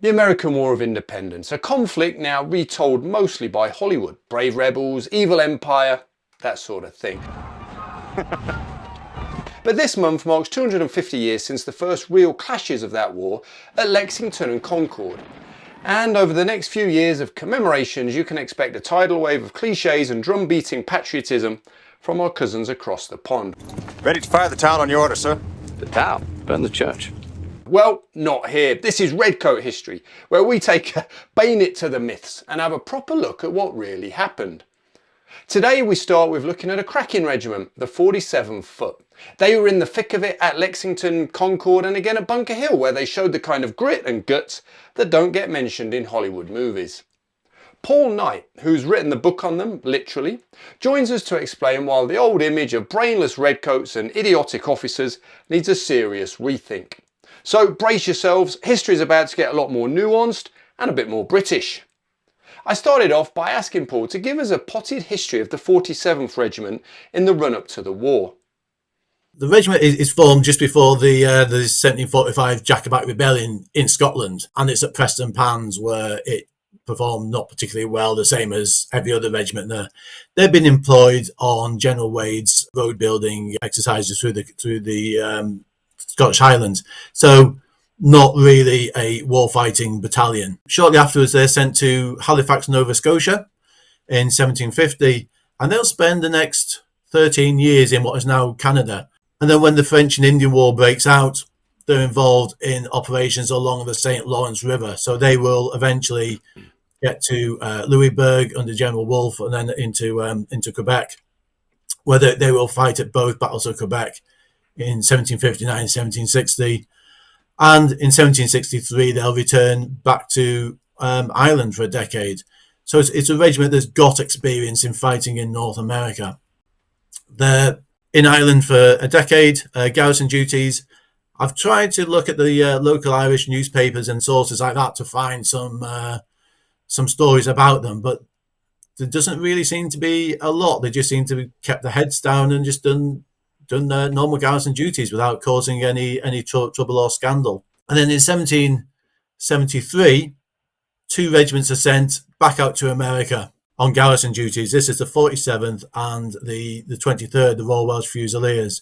The American War of Independence, a conflict now retold mostly by Hollywood. Brave rebels, evil empire, that sort of thing. But this month marks 250 years since the first real clashes of that war at Lexington and Concord. And over the next few years of commemorations, you can expect a tidal wave of cliches and drum-beating patriotism from our cousins across the pond. Ready to fire the town on your order, sir. The town? Burn the church. Well, not here. This is Redcoat History, where we take a bayonet to the myths and have a proper look at what really happened. Today we start with looking at a cracking regiment, the 47th Foot. They were in the thick of it at Lexington, Concord and again at Bunker Hill, where they showed the kind of grit and guts that don't get mentioned in Hollywood movies. Paul Knight, who's written the book on them, literally, joins us to explain why the old image of brainless redcoats and idiotic officers needs a serious rethink. So brace yourselves, history is about to get a lot more nuanced and a bit more British. I started off by asking Paul to give us a potted history of the 47th Regiment in the run-up to the war. The regiment is formed just before the 1745 Jacobite rebellion in Scotland, and it's at Preston Pans where it performed not particularly well, the same as every other regiment there. They've been employed on General Wade's road building exercises through the Scottish Highlands, so not really a war-fighting battalion. Shortly afterwards, they're sent to Halifax, Nova Scotia in 1750, and they'll spend the next 13 years in what is now Canada. And then when the French and Indian War breaks out, they're involved in operations along the St. Lawrence River. So they will eventually get to Louisbourg under General Wolfe and then into Quebec, where they will fight at both battles of Quebec in 1759 and 1760. And in 1763, they'll return back to Ireland for a decade. So it's a regiment that's got experience in fighting in North America. They're in Ireland for a decade, garrison duties. I've tried to look at the local Irish newspapers and sources like that to find some stories about them, but there doesn't really seem to be a lot. They just seem to have kept their heads down and just done their normal garrison duties without causing any trouble or scandal. And then in 1773, two regiments are sent back out to America on garrison duties. This is the 47th and the 23rd, the Royal Welsh Fusiliers.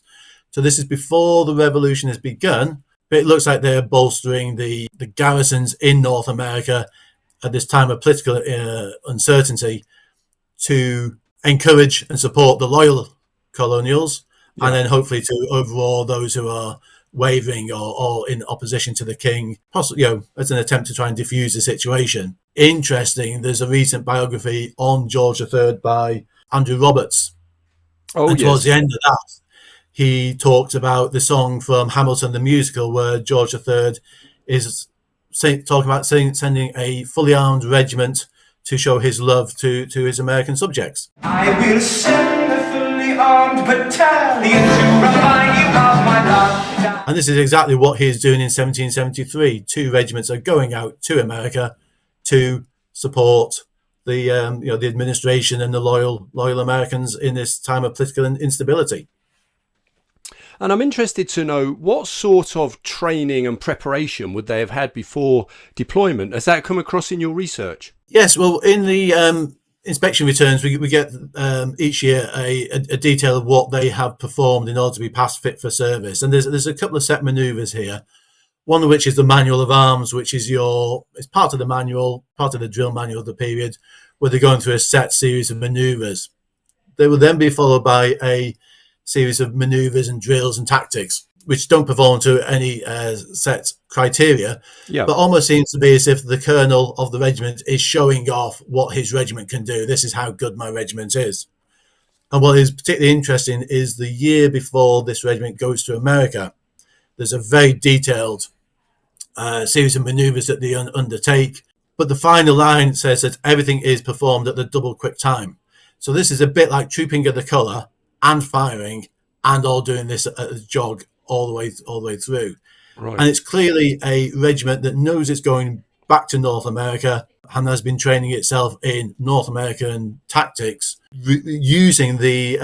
So this is before the revolution has begun, but it looks like they're bolstering the garrisons in North America at this time of political uncertainty to encourage and support the loyal colonials, and then hopefully to overawe those who are wavering or in opposition to the king, possibly, as an attempt to try and diffuse the situation. Interesting, there's a recent biography on George III by Andrew Roberts. And towards the end of that, he talks about the song from Hamilton the musical, where George III is talking about sending a fully armed regiment to show his love to his American subjects. I will send a fully armed battalion to remind you of my love. And this is exactly what he is doing in 1773. Two regiments are going out to America to support the the administration and the loyal Americans in this time of political instability. And I'm interested to know what sort of training and preparation would they have had before deployment? Has that come across in your research? Yes, well, in the inspection returns, we get each year a detail of what they have performed in order to be passed fit for service. And there's a couple of set manoeuvres here. One of which is the manual of arms, which is it's part of the manual, part of the drill manual of the period, where they're going through a set series of manoeuvres. They will then be followed by a series of manoeuvres and drills and tactics, which don't perform to any set criteria, but almost seems to be as if the colonel of the regiment is showing off what his regiment can do. This is how good my regiment is. And what is particularly interesting is the year before this regiment goes to America, there's a very detailed series of manoeuvres that they undertake, but the final line says that everything is performed at the double quick time. So this is a bit like trooping at the colour and firing and all doing this at a jog all the way through. Right. And it's clearly a regiment that knows it's going back to North America and has been training itself in North American tactics, using the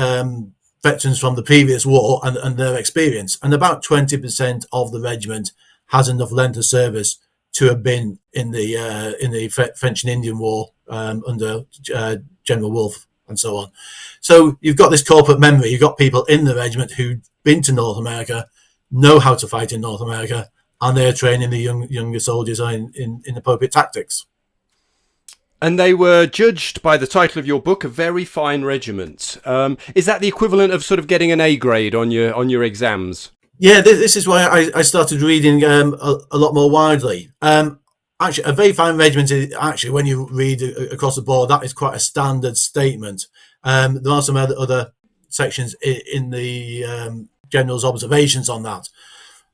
veterans from the previous war and their experience. And about 20% of the regiment has enough length of service to have been in the French and Indian War under General Wolfe and so on. So you've got this corporate memory. You've got people in the regiment who've been to North America, know how to fight in North America, and they're training the younger soldiers in appropriate tactics. And they were judged by the title of your book, A Very Fine Regiment. Is that the equivalent of sort of getting an A grade on your exams? Yeah, this is why I started reading a lot more widely. Actually, A Very Fine Regiment is actually, when you read across the board, that is quite a standard statement. There are some other sections in the general's observations on that,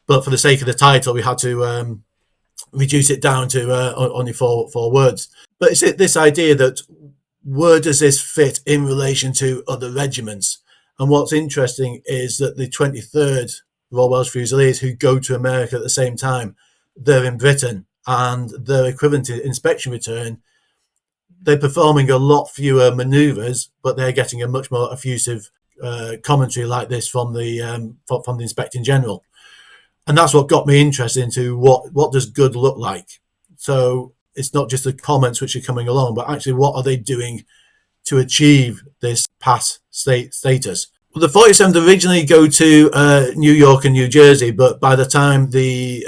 but for the sake of the title, we had to reduce it down to only four words. But it's this idea that where does this fit in relation to other regiments? And what's interesting is that the 23rd Royal Welsh Fusiliers, who go to America at the same time, they're in Britain, and their equivalent to inspection return, they're performing a lot fewer manoeuvres, but they're getting a much more effusive commentary like this from the inspecting general. And that's what got me interested into what does good look like. So it's not just the comments which are coming along, but actually what are they doing to achieve this pass status? Well, the 47th originally go to New York and New Jersey, but by the time the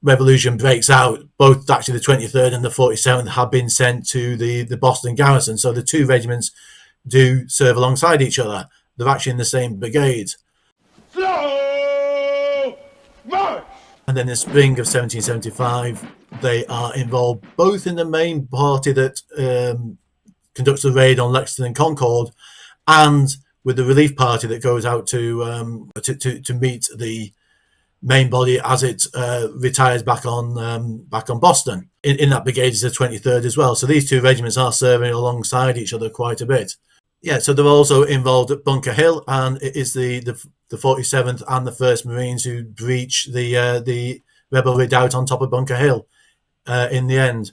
revolution breaks out, both actually the 23rd and the 47th have been sent to the Boston garrison. So the two regiments do serve alongside each other. They're actually in the same brigade. Slow march! And then in the spring of 1775, they are involved both in the main party that conducts the raid on Lexington and Concord, and with the relief party that goes out to meet the main body as it retires back on Boston. In that brigade is the 23rd as well. So these two regiments are serving alongside each other quite a bit. Yeah, so they're also involved at Bunker Hill, and it is the 47th and the 1st Marines who breach the rebel redoubt on top of Bunker Hill in the end.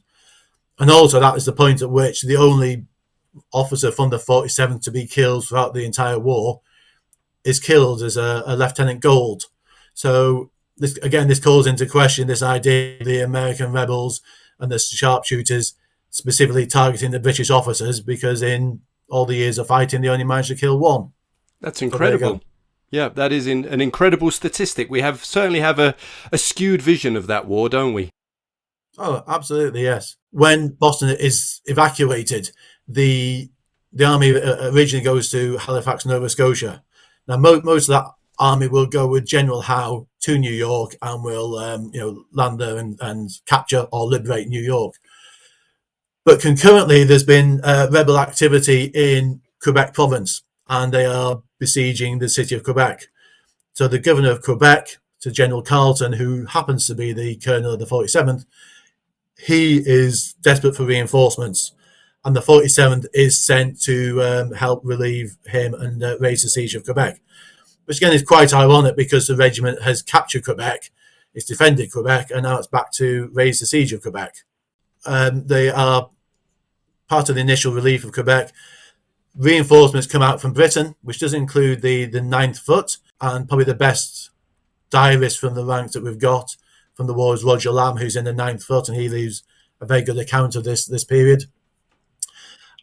And also that is the point at which the only officer from the 47th to be killed throughout the entire war is killed as a Lieutenant Gold. So this calls into question this idea of the American rebels and the sharpshooters specifically targeting the British officers, because in all the years of fighting, they only managed to kill one. That's incredible. Yeah, that is an incredible statistic. We certainly have a skewed vision of that war, don't we? Oh, absolutely, yes. When Boston is evacuated, the army originally goes to Halifax, Nova Scotia. Now, most of that army will go with General Howe to New York and will land there and capture or liberate New York. But concurrently, there's been rebel activity in Quebec province, and they are besieging the city of Quebec. So the governor of Quebec, to General Carleton, who happens to be the colonel of the 47th, he is desperate for reinforcements, and the 47th is sent to help relieve him and raise the siege of Quebec. Which again is quite ironic, because the regiment has captured Quebec, it's defended Quebec, and now it's back to raise the siege of Quebec. They are part of the initial relief of Quebec. Reinforcements come out from Britain, which does include the 9th Foot, and probably the best diarist from the ranks that we've got from the war is Roger Lamb, who's in the 9th Foot, and he leaves a very good account of this period.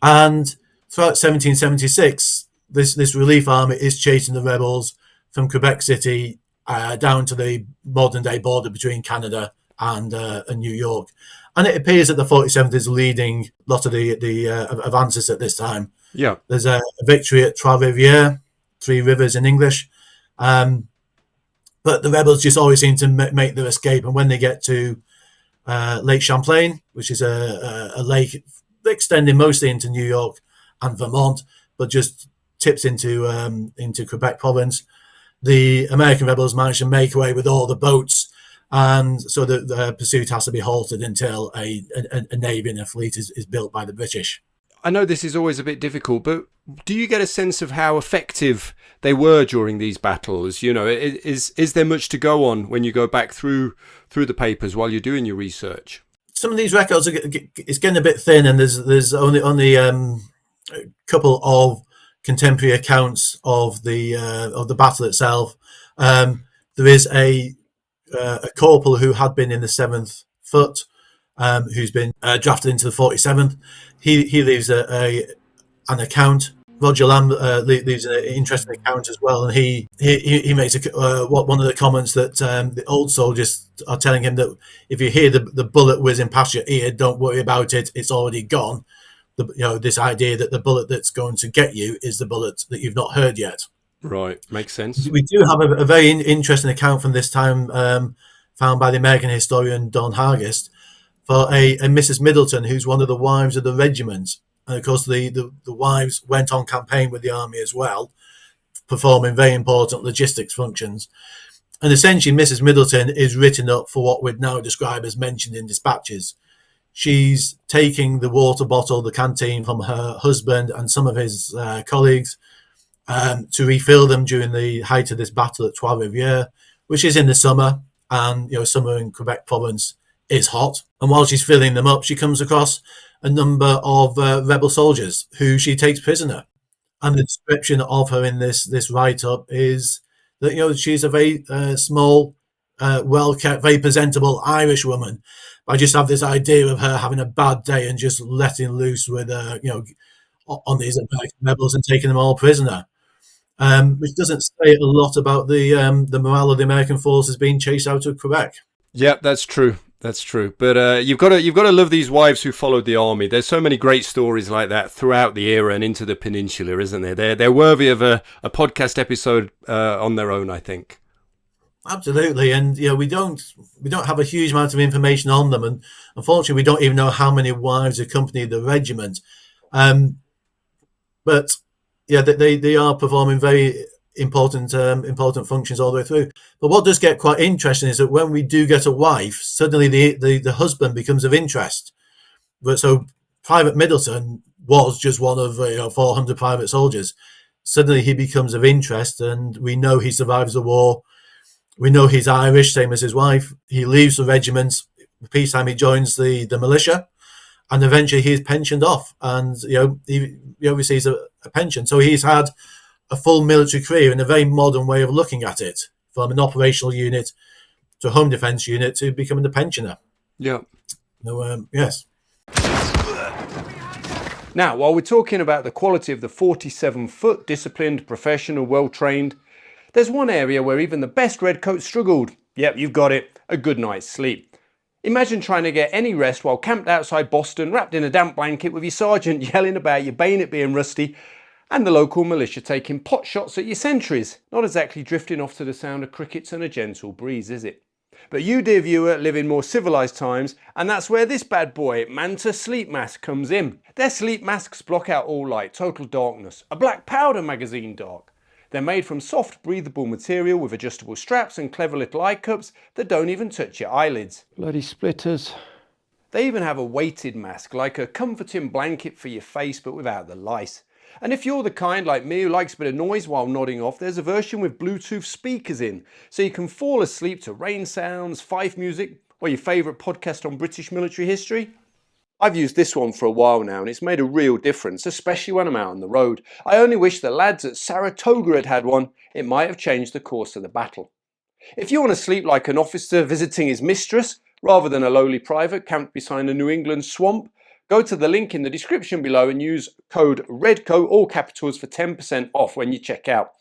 And throughout 1776, this relief army is chasing the rebels from Quebec City down to the modern day border between Canada and New York. And it appears that the 47th is leading a lot of the advances at this time. Yeah. There's a victory at Trois-Rivières, Three Rivers in English. But the rebels just always seem to make their escape. And when they get to Lake Champlain, which is a lake extending mostly into New York and Vermont, but just tips into Quebec province, the American rebels manage to make away with all the boats, and so the pursuit has to be halted until a navy and a fleet is built by the British. I know this is always a bit difficult, but do you get a sense of how effective they were during these battles? You know, is there much to go on when you go back through the papers while you're doing your research? Some of these records it's getting a bit thin, and there's only a couple of contemporary accounts of the battle itself. There is a a corporal who had been in the 7th Foot, who's been drafted into the 47th. He leaves an account. Roger Lamb leaves an interesting account as well, and he makes one of the comments that the old soldiers are telling him that if you hear the bullet whizzing past your ear, don't worry about it; it's already gone. This idea that the bullet that's going to get you is the bullet that you've not heard yet. Right, makes sense. We do have a very interesting account from this time, found by the American historian Don Hargest, for a Mrs. Middleton, who's one of the wives of the regiment. And of course, the wives went on campaign with the army as well, performing very important logistics functions. And essentially, Mrs. Middleton is written up for what we'd now describe as mentioned in dispatches. She's taking the water bottle, the canteen from her husband and some of his colleagues to refill them during the height of this battle at Trois-Rivières, which is in the summer. And, summer in Quebec province is hot. And while she's filling them up, she comes across a number of rebel soldiers who she takes prisoner. And the description of her in this write-up is that, she's a very small, well-kept, very presentable Irish woman. I just have this idea of her having a bad day and just letting loose with, on these American rebels and taking them all prisoner. Which doesn't say a lot about the morale of the American forces being chased out of Quebec. Yeah, that's true. That's true. But you've got to love these wives who followed the army. There's so many great stories like that throughout the era and into the peninsula, isn't there? They're worthy of a podcast episode on their own, I think. Absolutely, and we don't have a huge amount of information on them, and unfortunately, we don't even know how many wives accompanied the regiment. But yeah, they are performing very important functions all the way through. But what does get quite interesting is that when we do get a wife, suddenly the husband becomes of interest. But so Private Middleton was just one of 400 private soldiers. Suddenly he becomes of interest, and we know he survives the war. We know he's Irish, same as his wife. He leaves the regiment. Peacetime, he joins the militia, and eventually he's pensioned off, and he receives a pension. So he's had a full military career in a very modern way of looking at it, from an operational unit to a home defence unit to becoming a pensioner. Yeah. Yes. Now, while we're talking about the quality of the 47-foot, disciplined, professional, well-trained, there's one area where even the best redcoats struggled. Yep, you've got it, a good night's sleep. Imagine trying to get any rest while camped outside Boston, wrapped in a damp blanket with your sergeant yelling about your bayonet being rusty, and the local militia taking pot shots at your sentries. Not exactly drifting off to the sound of crickets and a gentle breeze, is it? But you, dear viewer, live in more civilised times, and that's where this bad boy, Manta Sleep Mask, comes in. Their sleep masks block out all light, total darkness, a black powder magazine dark. They're made from soft, breathable material with adjustable straps and clever little eye cups that don't even touch your eyelids. Bloody splitters. They even have a weighted mask, like a comforting blanket for your face, but without the lice. And if you're the kind like me who likes a bit of noise while nodding off, there's a version with Bluetooth speakers in, so you can fall asleep to rain sounds, fife music, or your favourite podcast on British military history. I've used this one for a while now, and it's made a real difference, especially when I'm out on the road. I only wish the lads at Saratoga had had one. It might have changed the course of the battle. If you want to sleep like an officer visiting his mistress, rather than a lowly private camped beside a New England swamp, go to the link in the description below and use code REDCOAT, all capitals, for 10% off when you check out.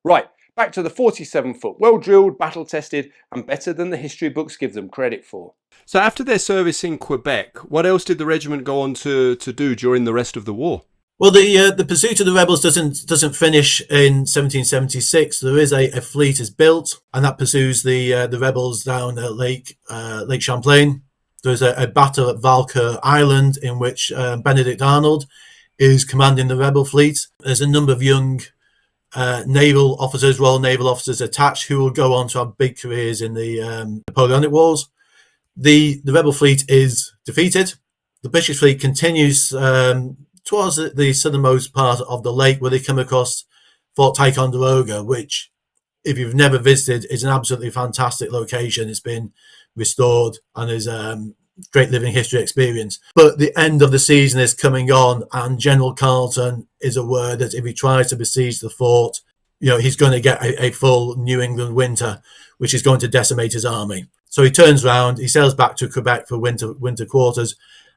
Right, back to the 47-foot, well-drilled, battle-tested, and better than the history books give them credit for. So after their service in Quebec, what else did the regiment go on to do during the rest of the war? Well, the pursuit of the rebels doesn't finish in 1776. There is a fleet is built, and that pursues the rebels down Lake Champlain. There's a battle at Valcour Island in which Benedict Arnold is commanding the rebel fleet. There's a number of young Royal Naval officers attached who will go on to have big careers in the Napoleonic Wars. The rebel fleet is defeated. The British fleet continues towards the southernmost part of the lake, where they come across Fort Ticonderoga, which, if you've never visited, is an absolutely fantastic location. It's been restored and is a great living history experience. But the end of the season is coming on, and General Carleton is aware that if he tries to besiege the fort, he's going to get a full New England winter, which is going to decimate his army. So he turns around, he sails back to Quebec for winter quarters,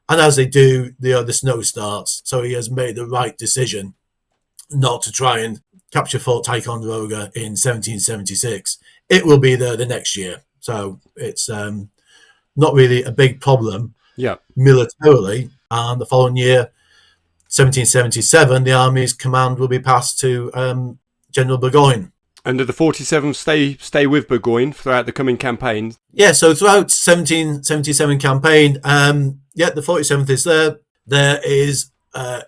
and as they do, the snow starts. So he has made the right decision not to try and capture Fort Ticonderoga in 1776. It will be there the next year. So it's not really a big problem militarily. And the following year, 1777, the army's command will be passed to General Burgoyne. And did the 47th stay with Burgoyne throughout the coming campaigns? Yeah, so throughout 1777 campaign, the 47th is there. There is an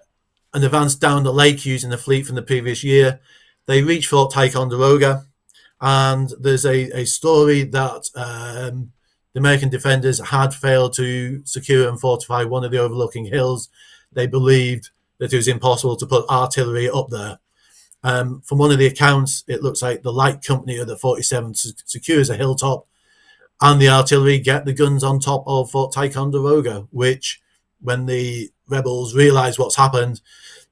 advance down the lake using the fleet from the previous year. They reach Fort Ticonderoga, and there's a story that the American defenders had failed to secure and fortify one of the overlooking hills. They believed that it was impossible to put artillery up there. From one of the accounts, it looks like the light company of the 47th secures a hilltop, and the artillery get the guns on top of Fort Ticonderoga, which, when the rebels realize what's happened,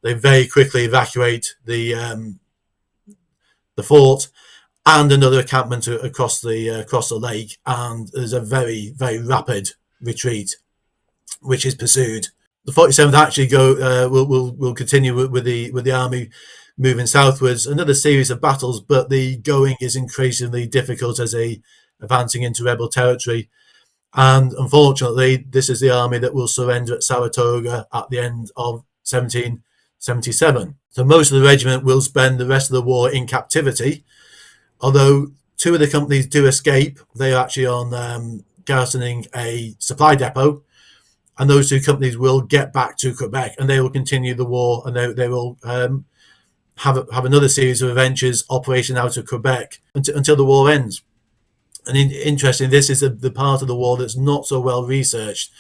they very quickly evacuate the fort and another encampment across the lake, and there's a very, very rapid retreat, which is pursued. The 47th actually will continue with the army moving southwards, another series of battles, but the going is increasingly difficult as they advancing into rebel territory. And unfortunately, this is the army that will surrender at Saratoga at the end of 1777. So most of the regiment will spend the rest of the war in captivity, although two of the companies do escape. They are actually on garrisoning a supply depot, and those two companies will get back to Quebec, and they will continue the war, and they will have another series of adventures operating out of Quebec until the war ends. And interesting, this is the part of the war that's not so well researched,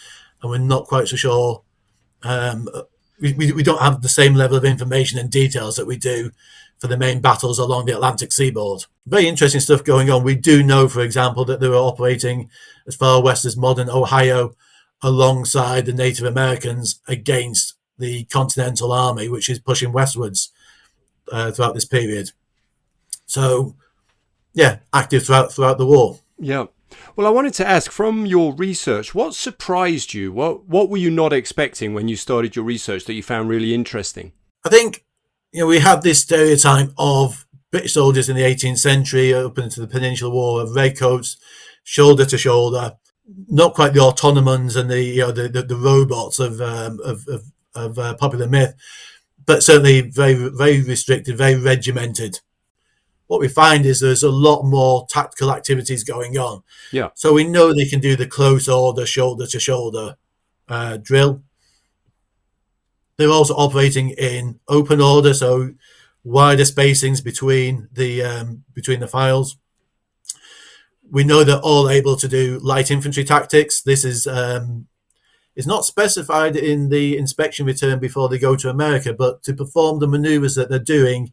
and we're not quite so sure. We don't have the same level of information and details that we do for the main battles along the Atlantic seaboard. Very interesting stuff going on. We do know, for example, that they were operating as far west as modern Ohio alongside the Native Americans against the Continental Army, which is pushing westwards throughout this period. So, active throughout the war. Yeah. Well, I wanted to ask, from your research, what surprised you? What were you not expecting when you started your research that you found really interesting? I think, we have this stereotype of British soldiers in the 18th century up into the Peninsular War of redcoats, shoulder to shoulder, not quite the autonomons and the robots of popular myth, but certainly very, very restricted, very regimented. What we find is there's a lot more tactical activities going on. Yeah. So we know they can do the close order, shoulder to shoulder drill. They're also operating in open order, so wider spacings between the files. We know they're all able to do light infantry tactics. This is not specified in the inspection return before they go to America, but to perform the maneuvers that they're doing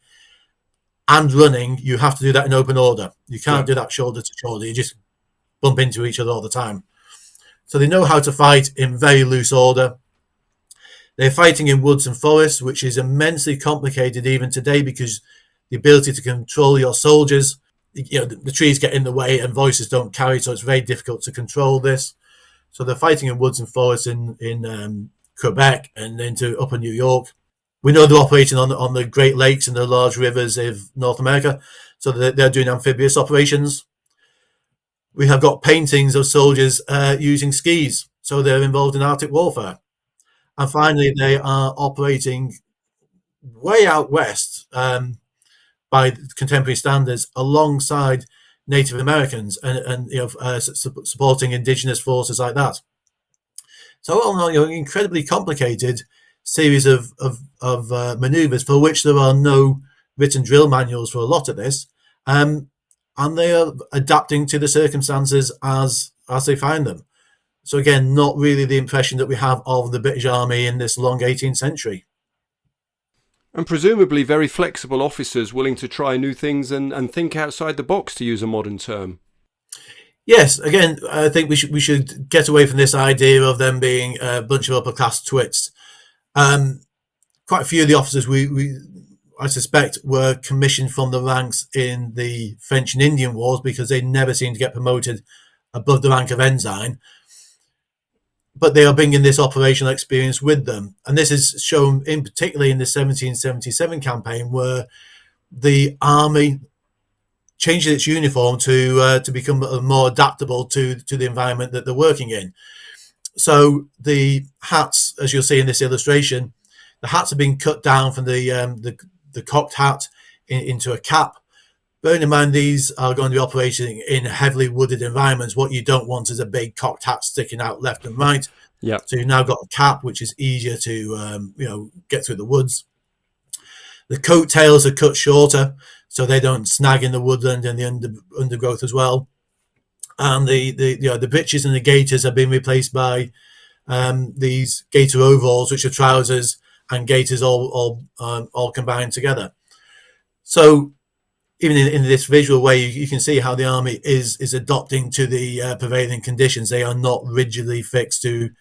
and running, you have to do that in open order. You can't do that shoulder to shoulder. You just bump into each other all the time. So they know how to fight in very loose order. They're fighting in woods and forests, which is immensely complicated even today because the ability to control your soldiers, the trees get in the way and voices don't carry, so it's very difficult to control this. So they're fighting in woods and forests in Quebec and into upper New York. We know they're operating on the Great Lakes and the large rivers of North America, so they're doing amphibious operations. We have got paintings of soldiers using skis, so they're involved in Arctic warfare. And finally, they are operating way out west by contemporary standards alongside Native Americans and supporting indigenous forces like that. So all in all, incredibly complicated series of maneuvers for which there are no written drill manuals for a lot of this, and they are adapting to the circumstances as they find them. So again, not really the impression that we have of the British Army in this long 18th century. And presumably very flexible officers willing to try new things and think outside the box, to use a modern term. Yes, again, I think we should get away from this idea of them being a bunch of upper class twits. Quite a few of the officers we I suspect, were commissioned from the ranks in the French and Indian Wars because they never seemed to get promoted above the rank of ensign. But they are bringing this operational experience with them. And this is shown in particularly in the 1777 campaign, where the army changes its uniform to become more adaptable to the environment that they're working in. So the hats, as you'll see in this illustration, the hats have been cut down from the cocked hat into a cap. Bearing in mind these are going to be operating in heavily wooded environments. What you don't want is a big cocked hat sticking out left and right. Yeah. So you've now got a cap, which is easier to get through the woods. The coat tails are cut shorter, so they don't snag in the woodland and the undergrowth as well. And the breeches and the gaiters have been replaced by these gaiter overalls, which are trousers and gaiters all combined together. So even in this visual way, you can see how the army is adopting to the prevailing conditions. They are not rigidly fixed to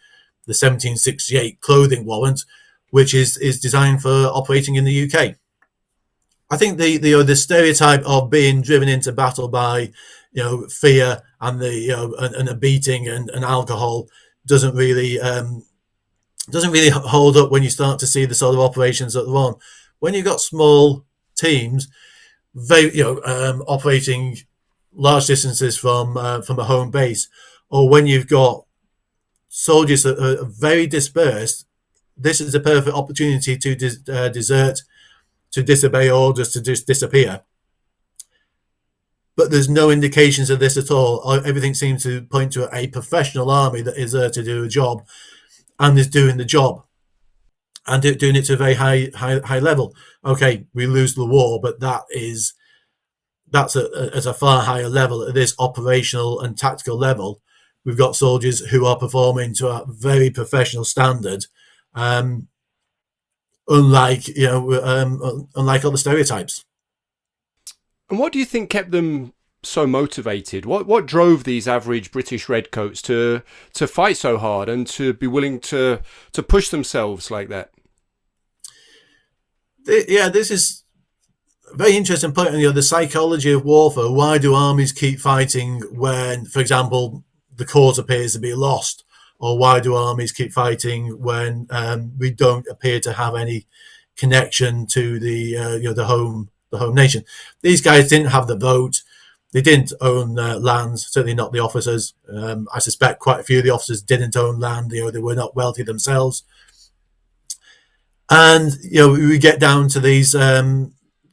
the 1768 clothing warrant, which is designed for operating in the UK. I think the stereotype of being driven into battle by fear and and a beating and alcohol doesn't really hold up when you start to see the sort of operations that they're on. When you've got small teams, operating large distances from a home base, or when you've got soldiers that are very dispersed, this is a perfect opportunity to desert, to disobey orders, to just disappear. But there's no indications of this at all. Everything seems to point to a professional army that is there to do a job and is doing the job and doing it to a very high level. Okay, we lose the war, but that's at a far higher level. At this operational and tactical level, we've got soldiers who are performing to a very professional standard, unlike other stereotypes. And what do you think kept them so motivated? What drove these average British redcoats to fight so hard and to be willing to push themselves like that? Yeah, this is a very interesting point on the psychology of warfare. Why do armies keep fighting when, for example, the cause appears to be lost? Or why do armies keep fighting when we don't appear to have any connection to the home nation? These guys didn't have the vote. They didn't own lands, certainly not the officers. I suspect quite a few of the officers didn't own land. They were not wealthy themselves. And we get down to these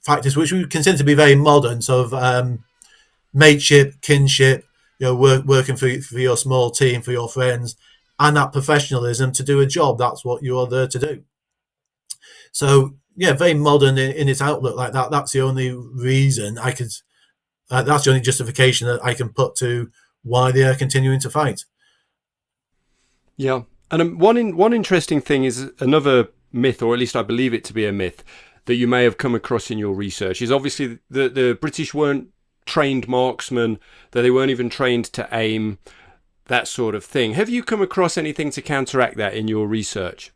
factors which we consider to be very modern, sort of mateship, kinship, working for your small team, for your friends, and that professionalism to do a job. That's what you are there to do. So yeah, very modern in its outlook like that. That's the only reason I could. That's the only justification that I can put to why they are continuing to fight. Yeah, and one interesting thing is another myth, or at least I believe it to be a myth, that you may have come across in your research, is obviously the British weren't trained marksmen, that they weren't even trained to aim, that sort of thing. Have you come across anything to counteract that in your research?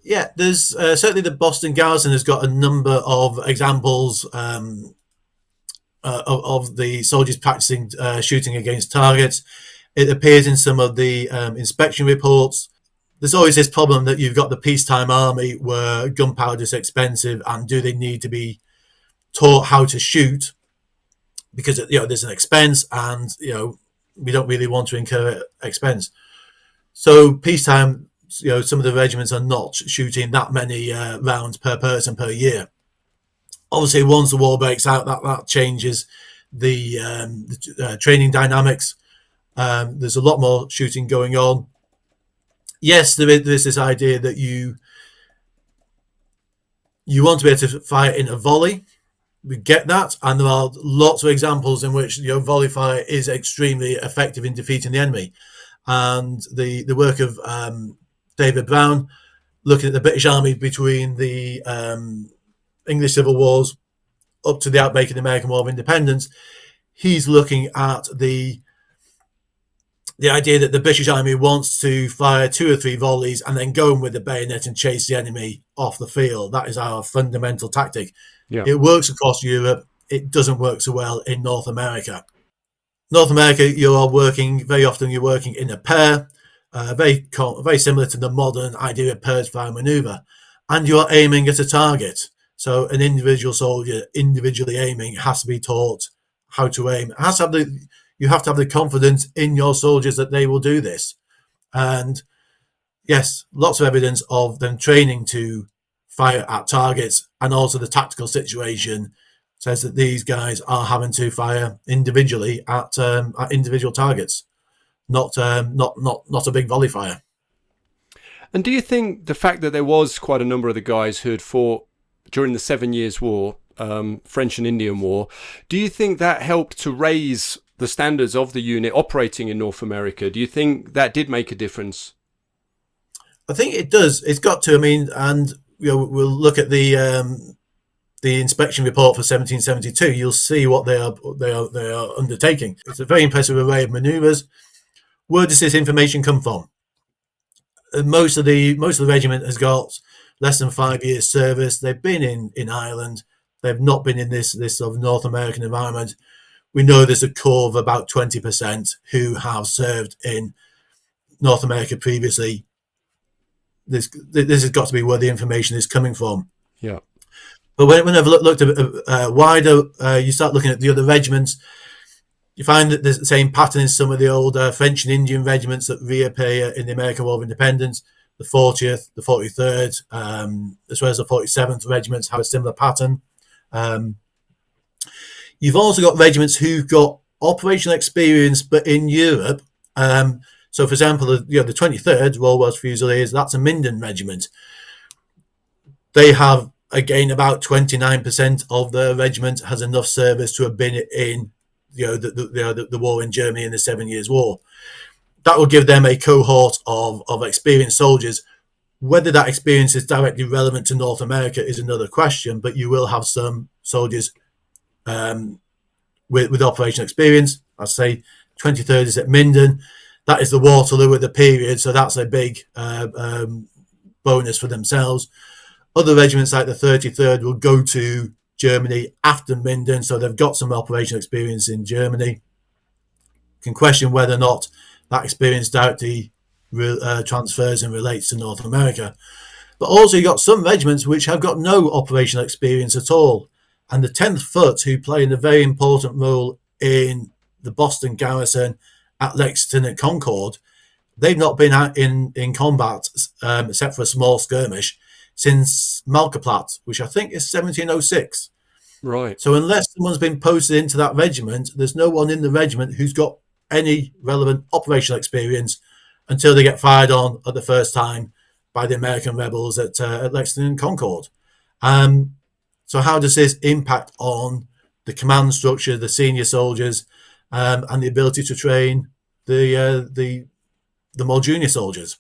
Yeah, there's certainly the Boston Garrison has got a number of examples of the soldiers practicing shooting against targets. It appears in some of the inspection reports. There's always this problem that you've got the peacetime army where gunpowder is expensive, and do they need to be taught how to shoot because there's an expense, and we don't really want to incur expense. So peacetime, some of the regiments are not shooting that many rounds per person per year. Obviously, once the war breaks out, that changes the training dynamics. There's a lot more shooting going on. Yes, there's this idea that you want to be able to fire in a volley. We get that, and there are lots of examples in which volley fire is extremely effective in defeating the enemy. And the work of David Brown, looking at the British Army between the English Civil Wars up to the outbreak of the American War of Independence, he's looking at the the idea that the British Army wants to fire 2 or 3 volleys and then go in with the bayonet and chase the enemy off the field. That is our fundamental tactic. Yeah. It works across Europe. It doesn't work so well in North America. North America, you're working in a pair, very similar to the modern idea of pairs fire maneuver, and you're aiming at a target. So an individual soldier individually aiming has to be taught how to aim. You have to have the confidence in your soldiers that they will do this. And yes, lots of evidence of them training to fire at targets, and also the tactical situation says that these guys are having to fire individually at individual targets, not a big volley fire. And do you think the fact that there was quite a number of the guys who had fought during the 7 Years' War, French and Indian War, do you think that helped to raise the standards of the unit operating in North America? Do you think that did make a difference? I think it does. It's got to. I mean, and we'll look at the inspection report for 1772. You'll see what they are undertaking. It's a very impressive array of manoeuvres. Where does this information come from? Most of the regiment has got less than 5 years service. They've been in Ireland. They've not been in this sort of North American environment. We know there's a core of about 20% who have served in North America previously. This has got to be where the information is coming from. Yeah. But when I've looked at wider, you start looking at the other regiments, you find that there's the same pattern in some of the old French and Indian regiments that reappear in the American War of Independence. The 40th, the 43rd, as well as the 47th regiments have a similar pattern. You've also got regiments who've got operational experience, but in Europe. So, for example, the 23rd Royal Welsh Fusiliers, that's a Minden regiment. They have, again, about 29% of their regiment has enough service to have been in the war in Germany in the 7 Years' War. That will give them a cohort of experienced soldiers. Whether that experience is directly relevant to North America is another question, but you will have some soldiers with operational experience. I say 23rd is at Minden. That is the Waterloo of the period, so that's a big bonus for themselves. Other regiments like the 33rd will go to Germany after Minden, so they've got some operational experience in Germany. Can question whether or not that experience directly transfers and relates to North America. But also you've got some regiments which have got no operational experience at all. And the 10th Foot, who play a very important role in the Boston garrison at Lexington and Concord, they've not been out in combat, except for a small skirmish, since Malkaplaat, which I think is 1706. Right. So unless someone's been posted into that regiment, there's no one in the regiment who's got any relevant operational experience until they get fired on at the first time by the American rebels at Lexington and Concord. So how does this impact on the command structure, the senior soldiers, and the ability to train the more junior soldiers?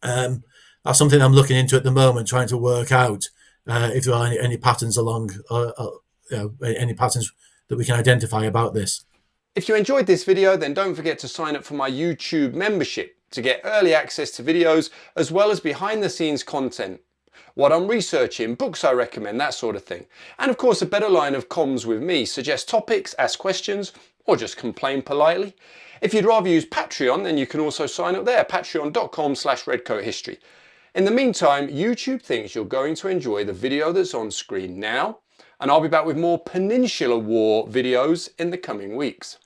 That's something I'm looking into at the moment, trying to work out if there are any patterns any patterns that we can identify about this. If you enjoyed this video, then don't forget to sign up for my YouTube membership to get early access to videos as well as behind the scenes content. What I'm researching, books I recommend, that sort of thing. And of course a better line of comms with me, suggest topics, ask questions, or just complain politely. If you'd rather use Patreon, then you can also sign up there, patreon.com/Redcoat History. In the meantime, YouTube thinks you're going to enjoy the video that's on screen now, and I'll be back with more Peninsular War videos in the coming weeks.